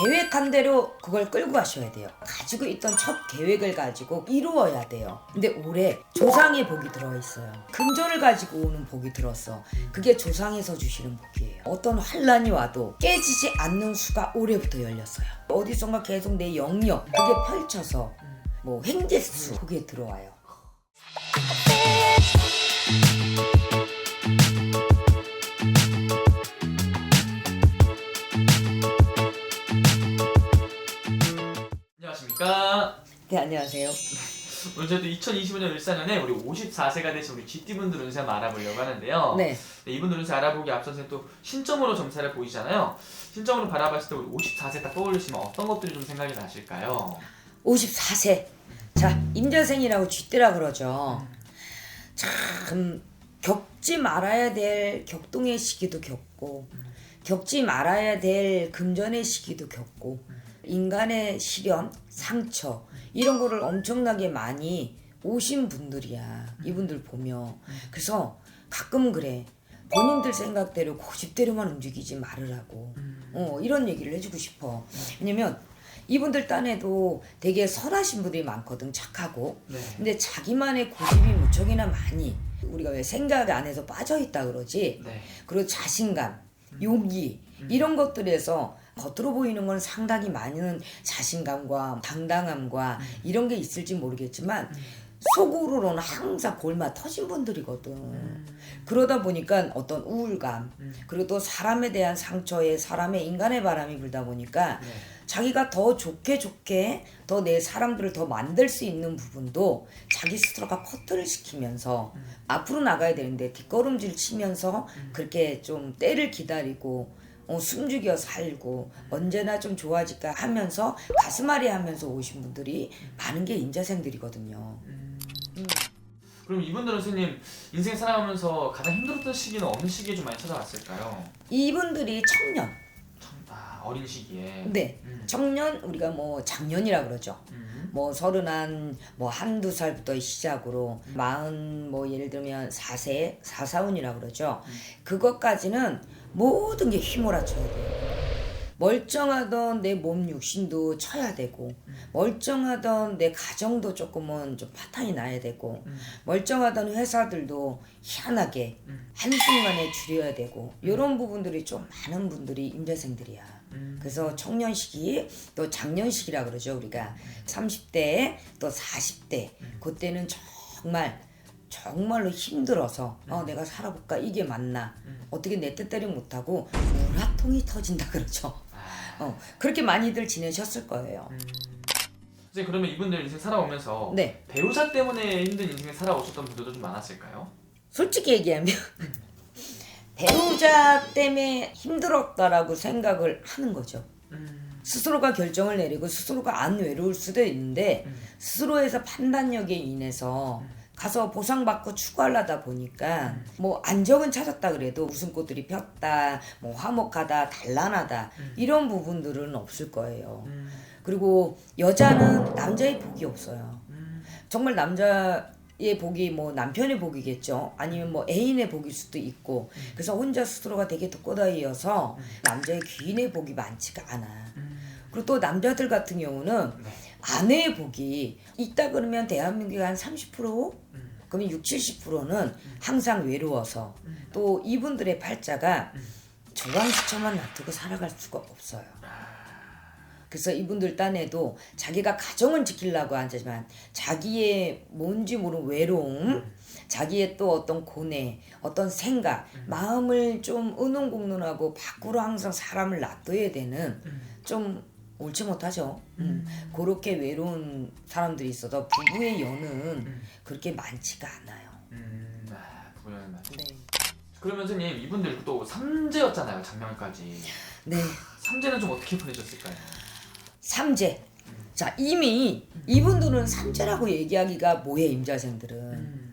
계획한 대로 그걸 끌고 가셔야 돼요. 가지고 있던 첫 계획을 가지고 이루어야 돼요. 근데 올해 조상의 복이 들어있어요. 금전을 가지고 오는 복이 들었어. 그게 조상에서 주시는 복이에요. 어떤 환란이 와도 깨지지 않는 수가 올해부터 열렸어요. 어디선가 계속 내 영역 그게 펼쳐서 뭐 횡재수 그게 들어와요. 안녕하십니까. 네, 안녕하세요. 오늘 저도 2025년 을사년에 우리 54세가 되신 우리 GT분들 운세 한번 알아보려고 하는데요. 네. 이분들 운세 알아보기 앞서서 또 신점으로 점사를 보이잖아요. 신점으로 바라봤을 때 우리 54세 딱 떠올리시면 어떤 것들이 좀 생각이 나실까요? 54세. 자, 임자생이라고 쥐띠라 그러죠. 참 겪지 말아야 될 격동의 시기도 겪고 겪지 말아야 될 금전의 시기도 겪고 인간의 시련, 상처 이런 거를 엄청나게 많이 오신 분들이야. 이분들 보면. 그래서 가끔 그래. 본인들 생각대로 고집대로만 움직이지 말으라고. 이런 얘기를 해주고 싶어. 왜냐면 이분들 딴에도 되게 선하신 분들이 많거든. 착하고. 네. 근데 자기만의 고집이 무척이나 많이 우리가 왜 생각 안에서 빠져있다 그러지. 네. 그리고 자신감, 용기 이런 것들에서 겉으로 보이는 건 상당히 많은 자신감과 당당함과 이런 게 있을지 모르겠지만 속으로는 항상 골마 터진 분들이거든. 그러다 보니까 어떤 우울감 그리고 또 사람에 대한 상처에 사람의 인간의 바람이 불다 보니까 네. 자기가 더 좋게 더 내 사람들을 더 만들 수 있는 부분도 자기 스스로가 커트를 시키면서 앞으로 나가야 되는데 뒷걸음질 치면서 그렇게 좀 때를 기다리고 숨죽여 살고 언제나 좀 좋아질까 하면서 가슴앓이 하면서 오신 분들이 많은 게 임자생들이거든요. 그럼 이분들은 선생님 인생 살아가면서 가장 힘들었던 시기는 어느 시기에 좀 많이 찾아왔을까요? 이분들이 청년. 어린 시기에. 네. 청년 우리가 뭐 작년이라 그러죠. 뭐 서른한 뭐 한두 살부터 시작으로 마흔 뭐 예를 들면 4세 사사운이라 그러죠. 그것까지는 모든 게 휘몰아쳐야 돼요. 멀쩡하던 내 몸 육신도 쳐야 되고 멀쩡하던 내 가정도 조금은 좀 파탄이 나야 되고 멀쩡하던 회사들도 희한하게 한순간에 줄여야 되고 이런 부분들이 좀 많은 분들이 임자생들이야. 그래서 청년 시기 또 장년 시기라 그러죠. 우리가 30대 또 40대 그때는 정말로 힘들어서 내가 살아볼까 이게 맞나 어떻게 내 뜻대로 못하고 우라통이 터진다 그러죠. 그렇게 많이들 지내셨을 거예요. 선생님 그러면 이분들 인생 살아오면서 네. 배우자 때문에 힘든 인생을 살아오셨던 분들도 좀 많았을까요? 솔직히 얘기하면 배우자 때문에 힘들었다라고 생각을 하는 거죠. 스스로가 결정을 내리고 스스로가 안 외로울 수도 있는데 스스로에서 판단력에 인해서 가서 보상받고 추구하려다 보니까 뭐 안정은 찾았다 그래도 웃음꽃들이 폈다 뭐 화목하다 단란하다 이런 부분들은 없을 거예요. 그리고 여자는 남자의 복이 없어요. 정말 남자의 복이 뭐 남편의 복이겠죠. 아니면 뭐 애인의 복일 수도 있고 그래서 혼자 스스로가 되게 독고다이여서 남자의 귀인의 복이 많지가 않아. 그리고 또 남자들 같은 경우는 아내의 복이 있다 그러면 대한민국의 한 30%? 그러면 60, 70%는 항상 외로워서 또 이분들의 팔자가 조강수처만 놔두고 살아갈 수가 없어요. 그래서 이분들 딴에도 자기가 가정은 지키려고 하지만 자기의 뭔지 모르는 외로움 자기의 또 어떤 고뇌 어떤 생각 마음을 좀 은은공론하고 밖으로 항상 사람을 놔둬야 되는 좀 옳지 못하죠. 그렇게 외로운 사람들이 있어서 부부의 연은 그렇게 많지가 않아요. 부부의 연 네. 그러면 선생님 이분들 또 삼재였잖아요 작년까지. 네. 삼재는 좀 어떻게 보내셨을까요? 삼재. 자 이미 이분들은 삼재라고 얘기하기가 뭐해 임자생들은.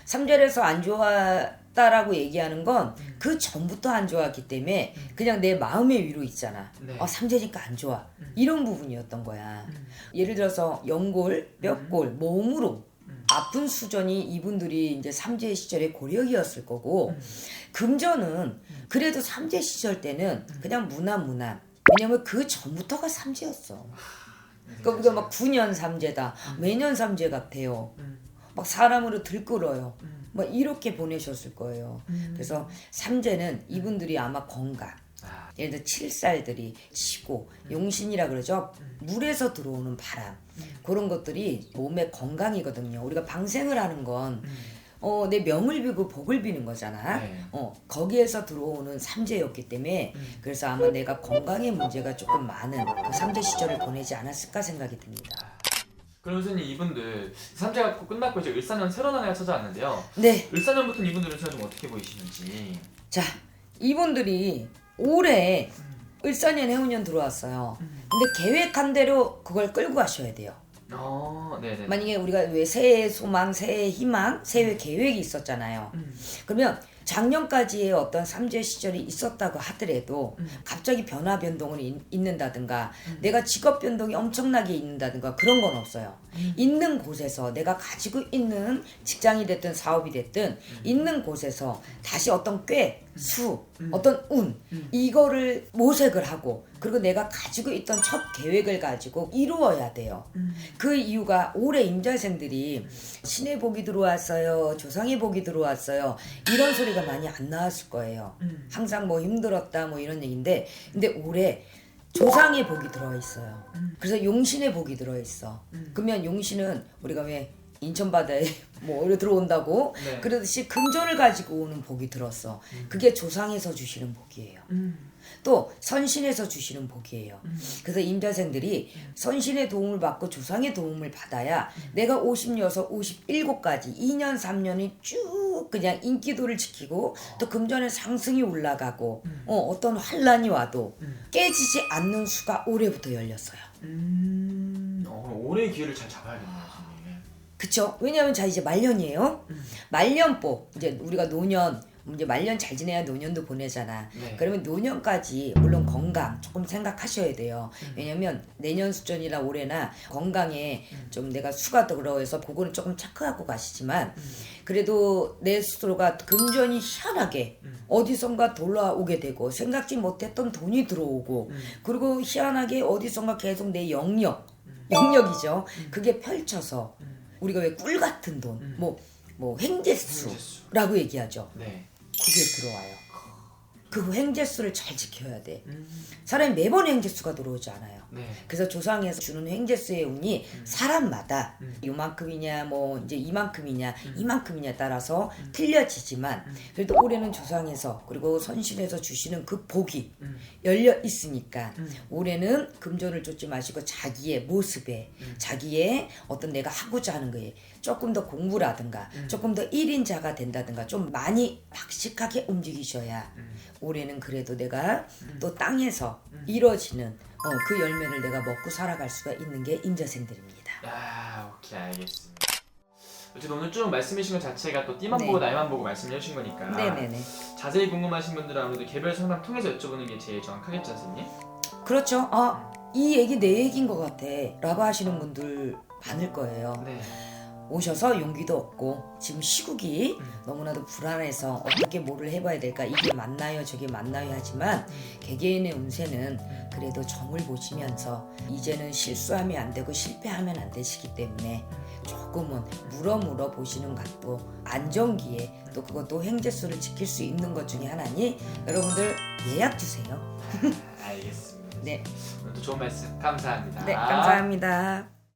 삼재에서 안 좋았다라고 얘기하는 건 그 전부터 안 좋았기 때문에 그냥 내 마음의 위로 있잖아. 네. 삼재니까 안 좋아. 이런 부분이었던 거야. 예를 들어서 연골, 뼈골, 몸으로 아픈 수전이 이분들이 이제 삼재 시절의 고력이었을 거고 금전은 그래도 삼재 시절 때는 그냥 무난 왜냐면 그 전부터가 삼재였어. 그러니까 우리가 막 9년 삼재다, 매년 삼재 같아요. 막 사람으로 들끓어요. 막 이렇게 보내셨을 거예요. 그래서 삼재는 이분들이 아마 건강, 예를 들어 칠살들이 치고 용신이라 그러죠. 물에서 들어오는 바람, 그런 것들이 몸의 건강이거든요. 우리가 방생을 하는 건 내 명을 비고 복을 비는 거잖아. 네. 거기에서 들어오는 삼재였기 때문에 그래서 아마 내가 건강에 문제가 조금 많은 그 삼재 시절을 보내지 않았을까 생각이 듭니다. 그럼 선생님 이분들 삼재가 끝났고 이제 을사년 새로 나라가 찾아왔는데요. 네. 을사년부터 이분들은 좀 어떻게 보이시는지. 자, 이분들이 올해 을사년 해운년 들어왔어요. 근데 계획한 대로 그걸 끌고 가셔야 돼요. 네네. 만약에 우리가 왜 새해 소망, 새해 희망, 새해 계획이 있었잖아요. 그러면 작년까지의 어떤 삼재 시절이 있었다고 하더라도 갑자기 변화 변동을 있는다든가 내가 직업 변동이 엄청나게 있는다든가 그런 건 없어요. 있는 곳에서 내가 가지고 있는 직장이 됐든 사업이 됐든 있는 곳에서 다시 어떤 꾀, 수, 어떤 운 이거를 모색을 하고 그리고 내가 가지고 있던 첫 계획을 가지고 이루어야 돼요. 그 이유가 올해 임자생들이 신의 복이 들어왔어요, 조상의 복이 들어왔어요 이런 소리가 많이 안 나왔을 거예요. 항상 뭐 힘들었다 뭐 이런 얘기인데 근데 올해 조상의 복이 들어있어요. 그래서 용신의 복이 들어있어. 그러면 용신은 우리가 왜 인천 바다에 뭐 들어온다고 네. 그러듯이 금전을 가지고 오는 복이 들었어. 그게 조상에서 주시는 복이에요. 또 선신에서 주시는 복이에요. 그래서 임자생들이 선신의 도움을 받고 조상의 도움을 받아야 내가 56, 57까지 2년, 3년이 쭉 그냥 인기도를 지키고 또 금전의 상승이 올라가고 어떤 환란이 와도 깨지지 않는 수가 올해부터 열렸어요. 올해의 기회를 잘 잡아야겠네요, 선생님. 그쵸? 왜냐하면 자 이제 말년이에요. 말년복 이제 우리가 노년 이제 말년 잘 지내야 노년도 보내잖아. 네. 그러면 노년까지 물론 건강 조금 생각하셔야 돼요. 왜냐면 내년 수전이나 올해나 건강에 좀 내가 수가 들어서 그거는 조금 체크하고 가시지만 그래도 내 스스로가 금전이 희한하게 어디선가 돌아오게 되고 생각지 못했던 돈이 들어오고 그리고 희한하게 어디선가 계속 내 영역이죠. 그게 펼쳐서 우리가 왜 꿀 같은 돈, 뭐 횡재수라고 얘기하죠. 네. 그게 들어와요. 그 횡재수를 잘 지켜야 돼. 사람이 매번 횡재수가 들어오지 않아요. 네. 그래서 조상에서 주는 횡재수의 운이 사람마다 요만큼이냐 뭐 이제 이만큼이냐 따라서 틀려지지만 그래도 올해는 조상에서 그리고 선신에서 주시는 그 복이 열려 있으니까 올해는 금전을 쫓지 마시고 자기의 모습에 자기의 어떤 내가 하고자 하는 거에 조금 더 공부라든가 조금 더 1인자가 된다든가 좀 많이 박식하게 움직이셔야 올해는 그래도 내가 또 땅에서 이루어지는 그 열매를 내가 먹고 살아갈 수가 있는 게 임자생들입니다. 오케이, 알겠습니다. 어쨌든 오늘 쭉 말씀해 주신 것 자체가 또 띠만 네. 보고 나이만 보고 말씀해 주신 거니까 네네네. 자세히 궁금하신 분들은 아무래도 개별 상담 통해서 여쭤보는 게 제일 정확하겠죠, 선생님? 그렇죠. 이 얘기 내 얘기인 것 같아 라고 하시는 분들 많을 거예요. 네. 오셔서 용기도 없고 지금 시국이 너무나도 불안해서 어떻게 뭐를 해봐야 될까 이게 맞나요 저게 맞나요 하지만 개개인의 운세는 그래도 점을 보시면서 이제는 실수하면 안 되고 실패하면 안 되시기 때문에 조금은 물어 보시는 것도 안정기에 또 그것도 횡재수를 지킬 수 있는 것 중에 하나니 여러분들 예약 주세요. 알겠습니다. 네, 오늘도 좋은 말씀 감사합니다. 네 감사합니다.